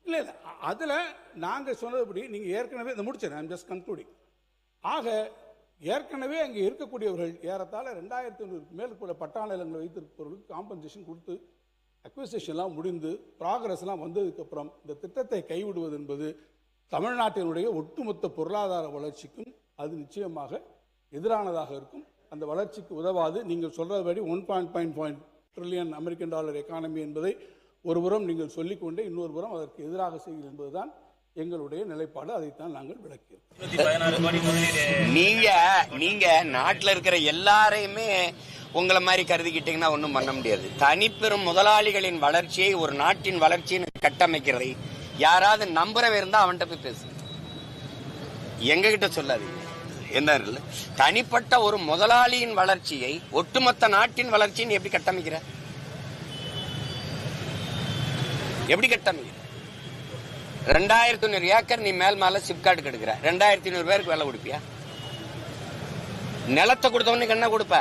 இல்லை இல்லை, அதில் நாங்கள் சொன்னதுபடி நீங்கள் ஏற்கனவே இதை முடிச்சேன், ஐம் ஜஸ்ட் கன்க்ளூடிங். ஆக ஏற்கனவே அங்கே இருக்கக்கூடியவர்கள் ஏறத்தாழ 2500 மேற்கொள்ள பட்டா நிலங்களை வைத்திருப்பவர்களுக்கு காம்பன்சேஷன் கொடுத்து அக்விசிஷன்லாம் முடிந்து ப்ராக்ரஸ்லாம் வந்ததுக்கப்புறம் இந்த திட்டத்தை கைவிடுவது என்பது தமிழ்நாட்டினுடைய ஒட்டுமொத்த பொருளாதார வளர்ச்சிக்கும் அது நிச்சயமாக எதிரானதாக இருக்கும். அந்த வளர்ச்சிக்கு உதவாது. நீங்கள் சொல்றபடி 1.5 ட்ரில்லியன் அமெரிக்கன் டாலர் எக்கானமி என்பதை ஒருபுறம் நீங்கள் சொல்லிக்கொண்டே இன்னொரு புறம் அதற்கு எதிராக செய்கிறது என்பதுதான் எங்களுடைய நிலைப்பாடு. அதைத்தான் நாங்கள் விளக்கிறோம். நீங்க நாட்டில் இருக்கிற எல்லாரையுமே உங்களை மாதிரி கருதிக்கிட்டீங்கன்னா ஒன்றும் பண்ண முடியாது. தனிப்பெரும் முதலாளிகளின் வளர்ச்சியை ஒரு நாட்டின் வளர்ச்சின்னு கட்டமைக்கிறதை யாராவது நம்புறவே இருந்தா அவன்கிட்ட போய் பேசு, எங்க கிட்ட சொல்லாதீங்க. என்ன தனிப்பட்ட ஒரு முதலாளியின் வளர்ச்சியை ஒட்டுமொத்த நாட்டின் வளர்ச்சின்னு எப்படி கட்டமைக்கிற? எப்படி கட்டமைக்கிற? 2500 ஏக்கர் நீ மேல சிப்காட் கெடுக்கிற, 2500 பேருக்கு வேலை கொடுப்பியா? நிலத்தை கொடுத்தவனுக்கு என்ன கொடுப்ப?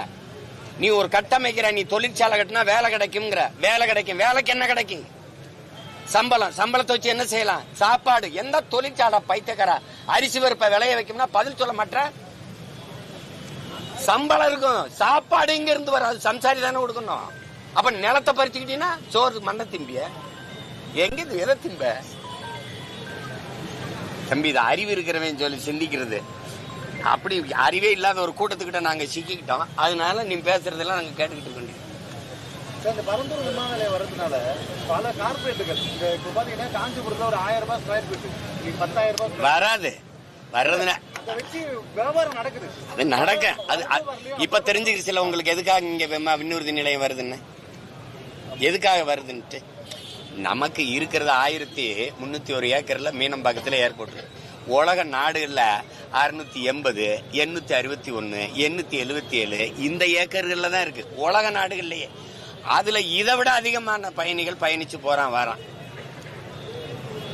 நீ ஒரு கட்டமைக்கிற, நீ தொழிற்சாலை கட்டினா வேலை கிடைக்கும்ங்கிற. வேலை கிடைக்கும், வேலைக்கு என்ன கிடைக்கும்? சம்பளத்தை வச்சு என்ன செய்யலாம்? சாப்பாடு. எந்த தொழிற்சாலை பைத்தியக்காரா அரிசி பருப்பை விளைய வைக்கும்னா பதில் சொல்ல மாட்ட. சம்பளம் இருக்கும், சாப்பாடு இங்க இருந்து வராது, சம்சாரி தானே கொடுக்கணும். அப்ப நிலத்தை பறிச்சுக்கிட்டீங்கன்னா சோறு மண்ணை திம்பிய, எங்க எதை திம்ப? தம்பி, இது அறிவு இருக்கிறவன் சொல்லி சிந்திக்கிறது. அப்படி அறிவே இல்லாத ஒரு கூட்டத்துக்கிட்ட நாங்க சிக்கிக்கிட்டோம். அதனால நீ பேசுறதெல்லாம் நாங்க கேட்டுக்கிட்டு இருக்கோம். இந்த பரந்தூர் விமான நிலையம் வர்றதுனால பல கார்பரேட்டுகள் இப்ப பாத்தீங்கன்னா காஞ்சிபுரத்துல ஒரு 1000 ரூபாய் ஸ்கொயர் ஃபீட் 10,000 ரூபாய் வராது. வர்றதுன்னா வியாபாரம் நடக்குது. அது நடக்க அது இப்ப தெரிஞ்சுக்கிச்சுல உங்களுக்கு எதுக்காக இங்க விண்ணூர்தி நிலையம் வருதுன்னு, எதுக்காக வருதுன்ட்டு. நமக்கு இருக்கிறது 1301 ஏக்கர்ல மீனம்பாக்கத்துல ஏர்போர்ட். உலக நாடுகள்ல 680, 861, 877 இந்த ஏக்கர்கள்ல தான் இருக்கு உலக நாடுகள்லயே. அதுல இதை விட அதிகமான பயணிகள் பயணிச்சு போறான் வரான்.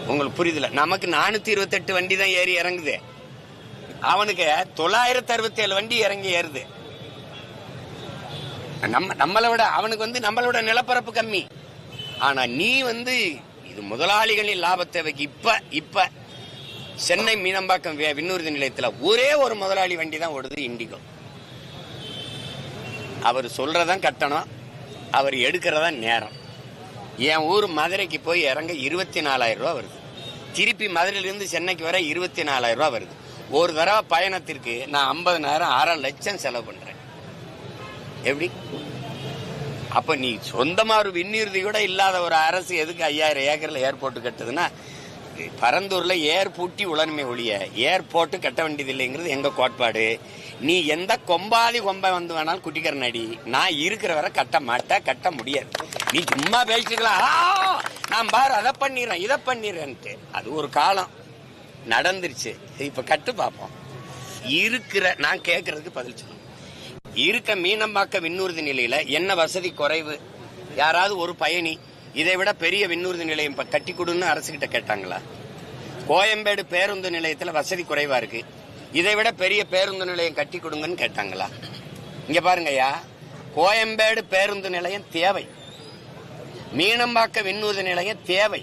உங்களுக்கு புரியுதுல? நமக்கு 428 வண்டி தான் ஏறி இறங்குது, அவனுக்கு 967 வண்டி இறங்கி ஏறுது. நம்மளை விட அவனுக்கு நம்மளோட நிலப்பரப்பு கம்மி. ஆனா நீ இது முதலாளிகளின் லாபத்தை வைக்க. இப்ப சென்னை மீனம்பாக்கம் விண்ணூர்தி நிலையத்துல ஒரே ஒரு முதலாளி வண்டி தான் ஓடுது, இண்டிகோ. அவர் சொல்றதான் கட்டணம், அவர் எடுக்கிறதா நேரம். என் ஊர் மதுரைக்கு போய் இறங்க 24,000 ரூபாய் வருது. திருப்பி மதுரையிலிருந்து சென்னைக்கு வர 24,000 ரூபாய் வருது. ஒரு தடவை பயணத்திற்கு நான் 50,000 1/2 லட்சம் செலவு பண்றேன். எப்படி? அப்ப நீ சொந்தமா ஒரு விண்ணூர்தி கூட இல்லாத ஒரு அரசு எதுக்கு 5000 ஏக்கர்ல ஏர்போர்ட் கட்டுதுன்னா, பரந்தூர்ல ஏர்பூட்டி உலன்மை ஒழிய ஏர்போர்ட் கட்ட வேண்டியது இல்லைங்கிறது எங்க கோட்பாடு. நீ எந்த கொம்பாதி கொம்பை வேணாலும் குட்டிக்கரன் அடி, நான் இருக்கிற வரை கட்ட மாட்டேன், கட்ட முடியாது. நீ சும்மா பேசிக்கலாம், நான் பாரு அதை பண்ணிடுறேன் இதை பண்ணிடுறேன்ட்டு. அது ஒரு காலம் நடந்துருச்சு. இப்ப கட்டு பார்ப்போம். நான் கேட்கறதுக்கு பதில் சொல்லணும். இருக்க மீனம்பாக்க விண்ணூர்தி நிலையில என்ன வசதி குறைவு? யாராவது ஒரு பயணி இதை விட பெரிய விண்ணூர்தி நிலையம் கட்டி கொடுன்னு அரசு கிட்ட கேட்டாங்களா? கோயம்பேடு பேருந்து நிலையத்துல வசதி குறைவா இருக்கு, இதை விட பெரிய பேருந்து நிலையம் கட்டி கொடுங்கன்னு கேட்டாங்களா? இங்க பாருங்க ஐயா, கோயம்பேடு பேருந்து நிலையம் தேவை, மீனம்பாக்க விண்ணூர்தி நிலையம் தேவை,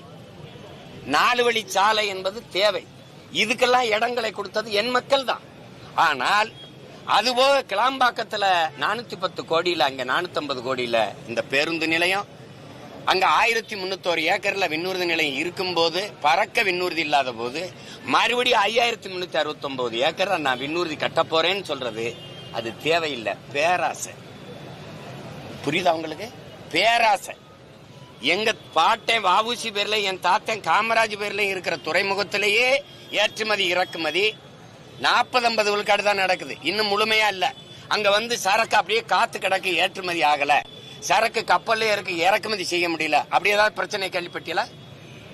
4 வழி சாலை என்பது தேவை. இதுக்கெல்லாம் இடங்களை கொடுத்தது என் மக்கள் தான். ஆனால் அதுபோக கிளாம்பாக்கத்துல 410 கோடியில, அங்க 450 கோடியில இந்த பேருந்து நிலையம், அங்க 1301 ஏக்கர்ல விண்ணூர்தி நிலையம் இருக்கும் போது, பறக்க விண்ணூர்தி இல்லாத போது, மறுபடியும் 5369 ஏக்கர் நான் விண்ணூர்தி கட்ட போறேன்னு சொல்றது அது தேவையில்லை, பேராசை. புரியுதா உங்களுக்கு? பேராசை. எங்க பாட்டேன் வஉசி பேர்ல, என் தாத்தன் காமராஜ் பேர்ல இருக்கிற துறைமுகத்திலேயே ஏற்றுமதி இறக்குமதி 40-50 விழுக்காடு தான் நடக்குது, இன்னும் முழுமையா இல்ல. அங்க சரக்கு அப்படியே காத்து கிடக்கு, ஏற்றுமதி ஆகல. சரக்கு கப்பல்ல இறக்குமதி செய்ய முடியல. அப்படி ஏதாவது பிரச்சனை கேள்விப்பட்டியல?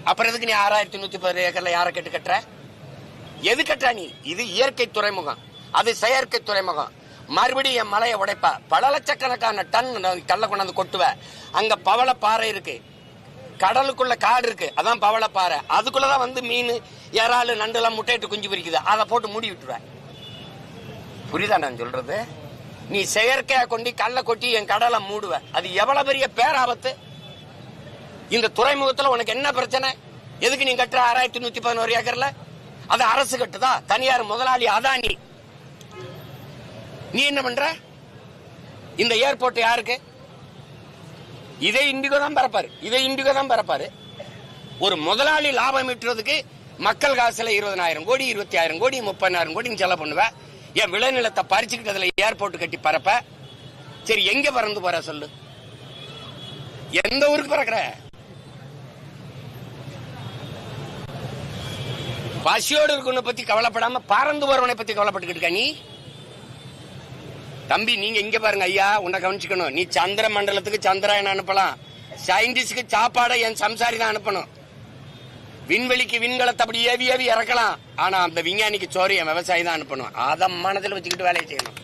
அப்புறம் எதுக்கு நீ 6110 ஏக்கர்ல யாரை கட்டுற? எது கட்டுறா நீ? இது இயற்கை துறைமுகம், அது செயற்கை துறைமுகம். மறுபடியும் என் மலையை உடைப்ப, பல லட்சக்கணக்கான டன் கல்ல கொண்டாந்து கொட்டுவ. அங்க பவளப்பாறை இருக்கு, கடலுக்குள்ள காடு இருக்கு, அதான் பவளப்பாறை. அதுக்குள்ளதான் மீன் இறாலு நண்டுலாம் முட்டையிட்டு குஞ்சு பிரிக்குது, அதை போட்டு மூடி விட்டுருவேன். புரியுதா நான் சொல்றது? நீ செயற்கையா கொண்டு கல்ல கொட்டி என் கடலை மூடுவ, அது எவ்வளவு பெரிய பேராபத்து. இந்த துறைமுகத்துல உனக்கு என்ன பிரச்சனை? எதுக்கு நீ கட்டுற 6111 ஏக்கர்ல? அது அரசு கட்டுதா? தனியார் முதலாளி அதானி. நீ என்ன பண்ற? இந்த ஏர்போர்ட் யாருக்கு? இதே இண்டிகோ தான் பரப்பாரு. ஒரு முதலாளி லாபம் ஈட்டுறதுக்கு மக்கள் காசுல 20,000 கோடி 25,000 கோடி 30,000 கோடி செலவு பண்ணுவ. என் விளைநிலத்தை பறிச்சுக்கிட்டு அதுல ஏர்போர்ட் கட்டி பரப்ப. சரி, எங்க பறந்து போற சொல்லு? எந்த ஊருக்கு பறக்கிற? பசியோடு இருக்கவனை பத்தி கவலைப்படாம பறந்து போறவனை பத்தி கவலைப்பட்டுக்கிட்டு இருக்க நீ. தம்பி, நீங்க இங்க பாருங்க ஐயா, உன்னை கவனிச்சுக்கணும். நீ சந்திர மண்டலத்துக்கு சந்திராயன் அனுப்பலாம், சயின்டிஸ்டுக்கு சாப்பாடை என் சம்சாரி தான் அனுப்பணும், விண்வெளிக்கு விண்கலத்தை அப்படி ஏவி இறக்கலாம். ஆனா அந்த விஞ்ஞானிக்கு சோறு என் விவசாயி தான் அனுப்பணும். அதை மனதில் வச்சுக்கிட்டு வேலையை செய்யணும்.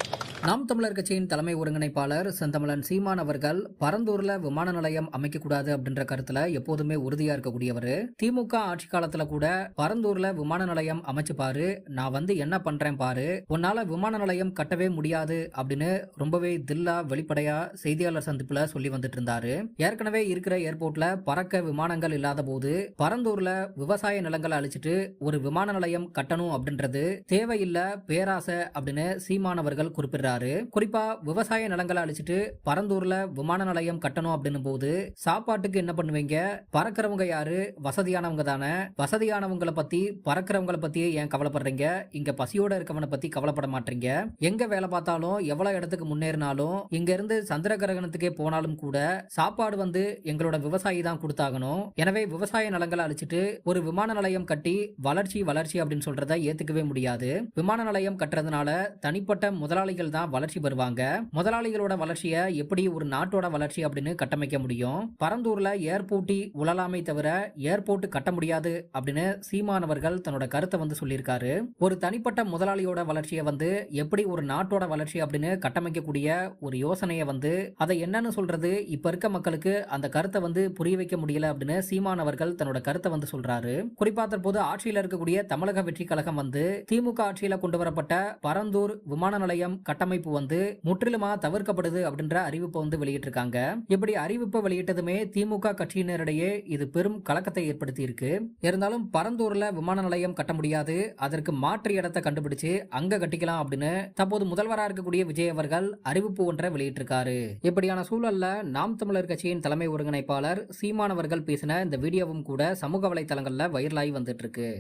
நாம் தமிழர் கட்சியின் தலைமை ஒருங்கிணைப்பாளர் செந்தமிழன் சீமான் அவர்கள் பரந்தூர்ல விமான நிலையம் அமைக்கக்கூடாது அப்படின்ற கருத்துல எப்போதுமே உறுதியா இருக்கக்கூடியவர். திமுக ஆட்சி காலத்துல கூட பரந்தூர்ல விமான நிலையம் அமைச்சு பாரு, நான் வந்து என்ன பண்றேன் பாரு, உன்னால விமான நிலையம் கட்டவே முடியாது அப்படின்னு ரொம்பவே தில்லா வெளிப்படையா செய்தியாளர் சந்திப்புல சொல்லி வந்துட்டு இருந்தாரு. ஏற்கனவே இருக்கிற ஏர்போர்ட்ல பறக்க விமானங்கள் இல்லாத போது பரந்தூர்ல விவசாய நிலங்களை அழிச்சிட்டு ஒரு விமான நிலையம் கட்டணும் அப்படின்றது தேவையில்லை, பேராசை அப்படின்னு சீமான் அவர்கள் குறிப்பிடுறாரு. குறிப்பா விவசாய நிலங்களை அழிச்சிட்டு பரந்தூர்ல விமான நிலையம் கட்டணும் அப்படின்னு போது சாப்பாட்டுக்கு என்ன பண்ணுவீங்க? பறக்கிறவங்க யாரு? வசதியானவங்க தானே. வசதியானவங்களை பத்தி பறக்கிறவங்களை பத்தி ஏன் கவலைப்படுறீங்க? இங்க பசியோட இருக்கவனை பத்தி கவலைப்பட மாட்டீங்க. எங்க வேலை பார்த்தாலும் எவ்வளவு இடத்துக்கு முன்னேறினாலும் இங்க இருந்து சந்திர கிரகணத்துக்கே போனாலும் கூட சாப்பாடு வந்து எங்களோட விவசாயி தான் கொடுத்தாகணும். எனவே விவசாய நிலங்களை அழிச்சிட்டு ஒரு விமான நிலையம் கட்டி வளர்ச்சி அப்படின்னு சொல்றத ஏத்துக்கவே முடியாது. விமான நிலையம் கட்டுறதுனால தனிப்பட்ட முதலாளிகள் வளர்ச்சி பெறுவாங்க. முதலாளிகளோட வளர்ச்சியை எப்படி ஒரு நாட்டோட வளர்ச்சி அப்படின்னு கட்டமைக்க முடியும்? பரந்தூர்ல ஏர்போர்ட்டி உழலாமை தவிர ஏர்போர்ட் கட்ட முடியாது அப்படின்னு சீமான் அவர்கள் தன்னோட கருத்தை வந்து சொல்லியிருக்காரு. ஒரு தனிப்பட்ட முதலாளியோட வளர்ச்சியை வந்து எப்படி ஒரு நாட்டோட வளர்ச்சி அப்படின்னு கட்டமைக்கக்கூடிய ஒரு யோசனையை வந்து அதை என்னன்னு சொல்றது, இப்ப இருக்க மக்களுக்கு அந்த கருத்தை வந்து புரிய வைக்க முடியல அப்படின்னு சீமான் அவர்கள் தன்னோட கருத்தை வந்து சொல்றாரு. குறிப்பா தற்போது ஆட்சியில் இருக்கக்கூடிய தமிழக வெற்றி கழகம் வந்து திமுக ஆட்சியில கொண்டு வரப்பட்ட பரந்தூர் விமான நிலையம் கட்டமைப்பு வந்து முற்றிலுமா தவிர்க்கப்படுது அப்படின்ற அறிவிப்பை வந்து வெளியிட்டிருக்காங்க. இப்படி அறிவிப்பை வெளியிட்டதுமே திமுக கட்சியினரிடையே இது பெரும் கலக்கத்தை ஏற்படுத்தி இருக்கு. இருந்தாலும் பரந்தூர்ல விமான நிலையம் கட்ட முடியாது, அதற்கு மாற்று இடத்தை கண்டுபிடிச்சு அங்க கட்டிக்கலாம் அப்படின்னு தற்போது முதல்வராக இருக்கக்கூடிய விஜய் அவர்கள் அறிவிப்பு ஒன்றை வெளியிட்டிருக்காரு. இப்படியான சூழல்ல நாம் தமிழர் கட்சியின் தலைமை ஒருங்கிணைப்பாளர் சீமான் அவர்கள் பேசின இந்த வீடியோவும் கூட சமூக வலைதளங்கள்ல வைரலாகி வந்துட்டு இருக்கு.